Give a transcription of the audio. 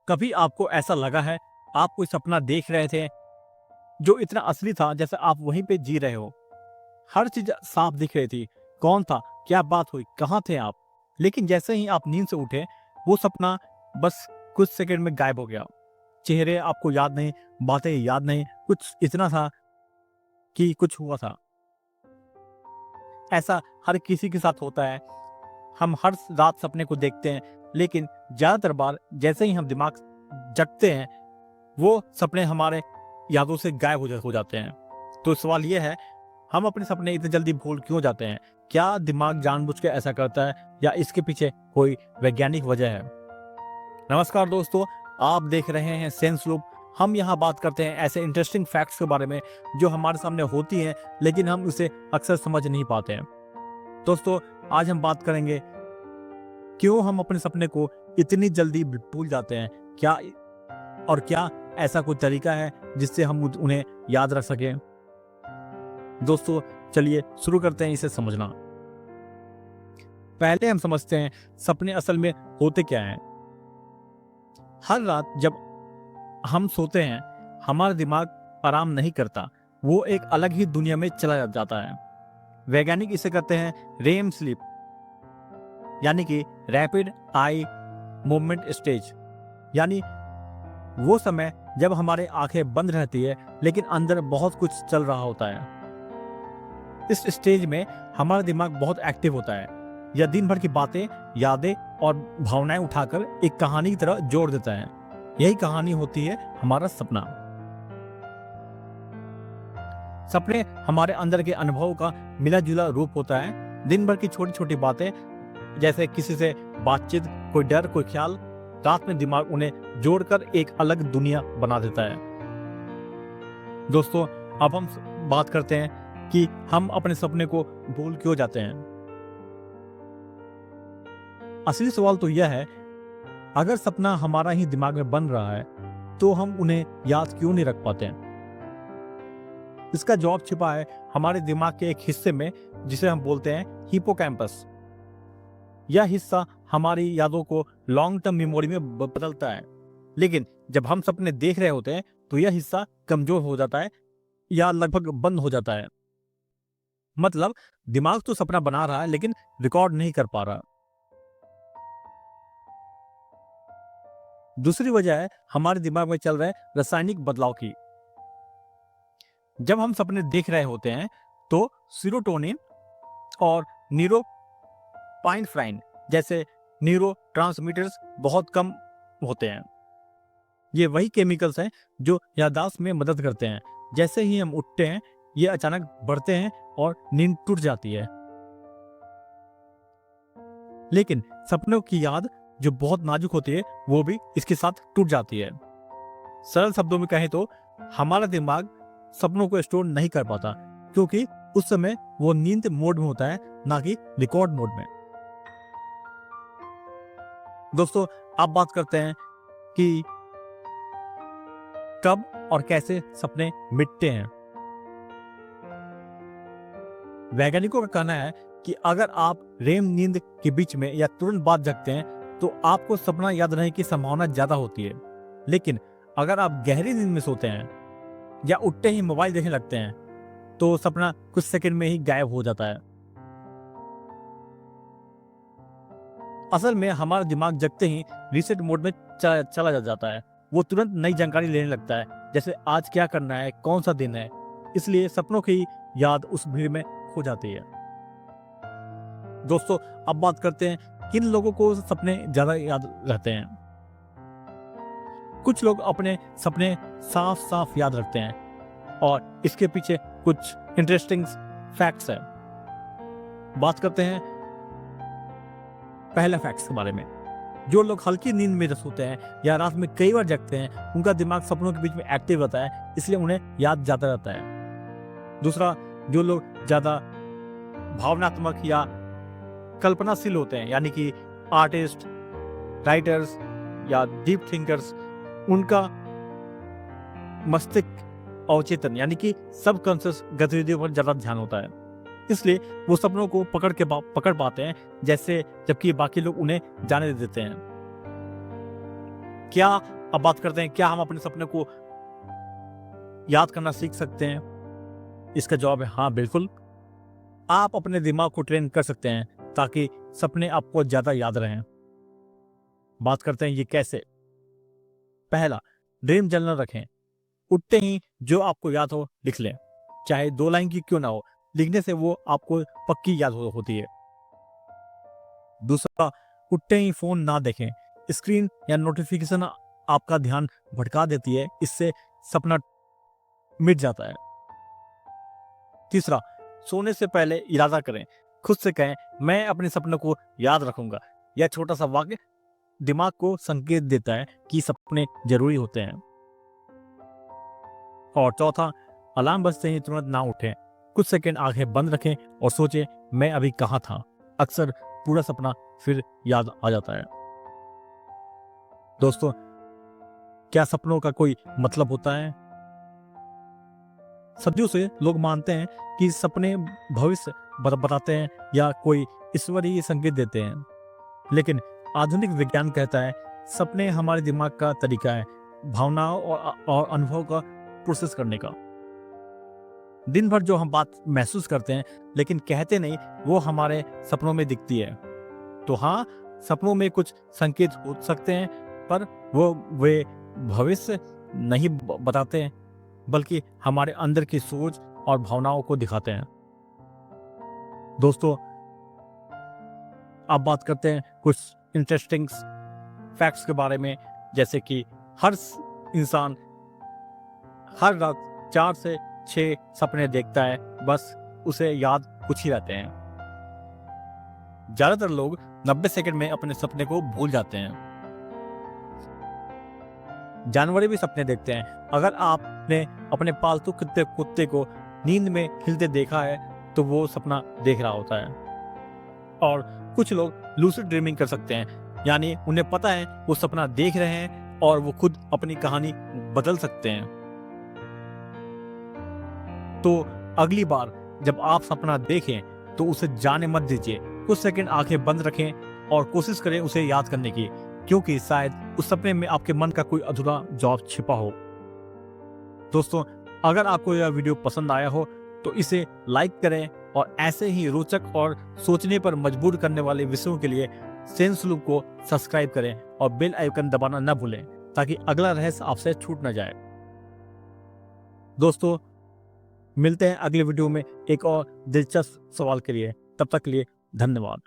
कभी आपको ऐसा लगा है आप कोई सपना देख रहे थे जो इतना असली था जैसे आप वहीं पे जी रहे हो। हर चीज साफ दिख रही थी। कौन था, क्या बात हुई, कहाँ थे आप? लेकिन जैसे ही आप नींद से उठे वो सपना बस कुछ सेकंड में गायब हो गया। चेहरे आपको याद नहीं, बातें याद नहीं, कुछ इतना था कि कुछ हुआ था। ऐसा हर किसी के साथ होता है। हम हर रात सपने को देखते हैं, लेकिन ज्यादातर बार जैसे ही हम दिमाग जगते हैं वो सपने हमारे यादों से गायब हो जाते हैं। तो सवाल यह है, हम अपने सपने इतनी जल्दी भूल क्यों जाते हैं? क्या दिमाग जानबूझ के ऐसा करता है या इसके पीछे कोई वैज्ञानिक वजह है? नमस्कार दोस्तों, आप देख रहे हैं सेंस लूप। हम यहाँ बात करते हैं ऐसे इंटरेस्टिंग फैक्ट्स के बारे में जो हमारे सामने होती हैं लेकिन हम उसे अक्सर समझ नहीं पाते हैं। दोस्तों, आज हम बात करेंगे क्यों हम अपने सपने को इतनी जल्दी भूल जाते हैं। क्या ऐसा कोई तरीका है जिससे हम उन्हें याद रख सकें? दोस्तों, चलिए शुरू करते हैं इसे समझना। पहले हम समझते हैं सपने असल में होते क्या हैं। हर रात जब हम सोते हैं हमारा दिमाग आराम नहीं करता, वो एक अलग ही दुनिया में चला जाता है। वैज्ञानिक इसे कहते हैं रेम स्लीप, यानी कि रैपिड आई मूवमेंट स्टेज। यानी वो समय जब हमारे आंखें बंद रहती है लेकिन अंदर बहुत कुछ चल रहा होता है। इस स्टेज में हमारा दिमाग बहुत एक्टिव होता है। यह दिन भर की बातें, यादें और भावनाएं उठाकर एक कहानी की तरह जोड़ देता है। यही कहानी होती है हमारा सपना। सपने हमारे अंदर के अनुभव का मिला जुला रूप होता है। दिन भर की छोटी छोटी बातें, जैसे किसी से बातचीत, कोई डर, कोई ख्याल, रात में दिमाग उन्हें जोड़कर एक अलग दुनिया बना देता है। दोस्तों, अब हम बात करते हैं कि हम अपने सपने को भूल क्यों जाते हैं। असली सवाल तो यह है, अगर सपना हमारा ही दिमाग में बन रहा है तो हम उन्हें याद क्यों नहीं रख पाते हैं? इसका जवाब छिपा है हमारे दिमाग के एक हिस्से में जिसे हम बोलते हैं हिप्पोकैम्पस। यह हिस्सा हमारी यादों को लॉन्ग टर्म मेमोरी में बदलता है। लेकिन जब हम सपने देख रहे होते हैं तो यह हिस्सा कमजोर हो जाता है या लगभग बंद हो जाता है। मतलब दिमाग तो सपना बना रहा है लेकिन रिकॉर्ड नहीं कर पा रहा। दूसरी वजह है हमारे दिमाग में चल रहे रासायनिक बदलाव की। जब हम सपने देख रहे होते हैं तो सीरोटोनिन और न्यूरोपाइनफ्राइन जैसे न्यूरोट्रांसमीटर्स बहुत कम होते हैं। ये वही केमिकल्स हैं जो याददाश्त में मदद करते हैं। जैसे ही हम उठते हैं ये अचानक बढ़ते हैं और नींद टूट जाती है। लेकिन सपनों की याद जो बहुत नाजुक होती है वो भी इसके साथ टूट जाती है। सरल शब्दों में कहें तो हमारा दिमाग सपनों को स्टोर नहीं कर पाता क्योंकि उस समय वो नींद मोड में होता है, ना कि रिकॉर्ड मोड में। दोस्तों, अब बात करते हैं कि कब और कैसे सपने मिटते हैं। वैज्ञानिकों का कहना है कि अगर आप रेम नींद के बीच में या तुरंत बाद जगते हैं तो आपको सपना याद रहने की संभावना ज्यादा होती है। लेकिन अगर आप गहरी नींद में सोते हैं या उठते ही मोबाइल देखने लगते हैं तो सपना कुछ सेकंड में ही गायब हो जाता है। असल में हमारा दिमाग जगते ही रीसेट मोड में चला जाता है। वो तुरंत नई जानकारी लेने लगता है, जैसे आज क्या करना है, कौन सा दिन है। इसलिए सपनों की याद उस भीड़ में खो जाती है। दोस्तों, अब बात करते हैं किन लोगों को सपने ज्यादा याद रहते हैं। कुछ लोग अपने सपने साफ साफ याद रखते हैं और इसके पीछे कुछ इंटरेस्टिंग फैक्ट्स हैं। बात करते हैं पहला फैक्ट्स के बारे में। जो लोग हल्की नींद में सोते हैं या रात में कई बार जगते हैं उनका दिमाग सपनों के बीच में एक्टिव रहता है, इसलिए उन्हें याद जाता रहता है। दूसरा, जो लोग ज्यादा भावनात्मक या कल्पनाशील होते हैं, यानी कि आर्टिस्ट, राइटर्स या डीप थिंकर्स, उनका मस्तिष्क अवचेतन यानी कि सबकॉन्शियस गतिविधियों पर ज्यादा ध्यान होता है। इसलिए वो सपनों को पकड़ पाते हैं, जैसे जबकि बाकी लोग उन्हें जाने दे देते हैं। क्या अब बात करते हैं, क्या हम अपने सपने को याद करना सीख सकते हैं? इसका जवाब है हाँ, बिल्कुल। आप अपने दिमाग को ट्रेन कर सकते हैं ताकि सपने आपको ज्यादा याद रहें। बात करते हैं ये कैसे। पहला, ड्रीम जर्नल रखें। उठते ही जो आपको याद हो लिख लें, चाहे 2 लाइन की क्यों ना हो। लिखने से वो आपको पक्की याद होती है। दूसरा, उठते ही फोन ना देखें। स्क्रीन या नोटिफिकेशन आपका ध्यान भटका देती है, इससे सपना मिट जाता है। तीसरा, सोने से पहले इरादा करें। खुद से कहें मैं अपने सपने को याद रखूंगा। यह छोटा सा वाक्य दिमाग को संकेत देता है कि सपने जरूरी होते हैं। और चौथा, अलार्म बजते ही तुरंत ना उठें। कुछ सेकंड आंखें बंद रखें और सोचें मैं अभी कहाँ था। अक्सर पूरा सपना फिर याद आ जाता है। दोस्तों, क्या सपनों का कोई मतलब होता है? सदियों से लोग मानते हैं कि सपने भविष्य बताते हैं या कोई ईश्वरीय संकेत देते हैं। लेकिन आधुनिक विज्ञान कहता है सपने हमारे दिमाग का तरीका है भावनाओं और अनुभव का प्रोसेस करने का। दिन भर जो हम बात महसूस करते हैं लेकिन कहते नहीं, वो हमारे सपनों में दिखती है। तो हाँ, सपनों में कुछ संकेत हो सकते हैं, पर वे भविष्य नहीं बताते हैं, बल्कि हमारे अंदर की सोच और भावनाओं को दिखाते हैं। दोस्तों, अब बात करते हैं कुछ इंटरेस्टिंग फैक्ट्स के बारे में, जैसे कि हर इंसान हर रात 4 से 6 सपने देखता है, बस उसे याद कुछ ही रहते हैं। ज्यादातर लोग 90 सेकंड में अपने सपने को भूल जाते हैं। जानवर भी सपने देखते हैं। अगर आपने अपने पालतू कुत्ते को नींद में हिलते देखा है तो वो सपना देख रहा होता है। और कुछ लोग लूसिड ड्रीमिंग कर सकते हैं, यानी उन्हें पता है वो सपना देख रहे हैं और वो खुद अपनी कहानी बदल सकते हैं। तो अगली बार जब आप सपना देखें तो उसे जाने मत दीजिए। कुछ सेकंड आंखें बंद रखें और कोशिश करें उसे याद करने की, क्योंकि शायद उस सपने में आपके मन का कोई अधूरा जवाब छिपा हो। दोस्तों, अगर आपको यह वीडियो पसंद आया हो तो इसे लाइक करें और ऐसे ही रोचक और सोचने पर मजबूर करने वाले विषयों के लिए सेंस लूप को सब्सक्राइब करें और बेल आइकन दबाना न भूलें, ताकि अगला रहस्य आपसे छूट न जाए। दोस्तों, मिलते हैं अगले वीडियो में एक और दिलचस्प सवाल के लिए। तब तक के लिए धन्यवाद।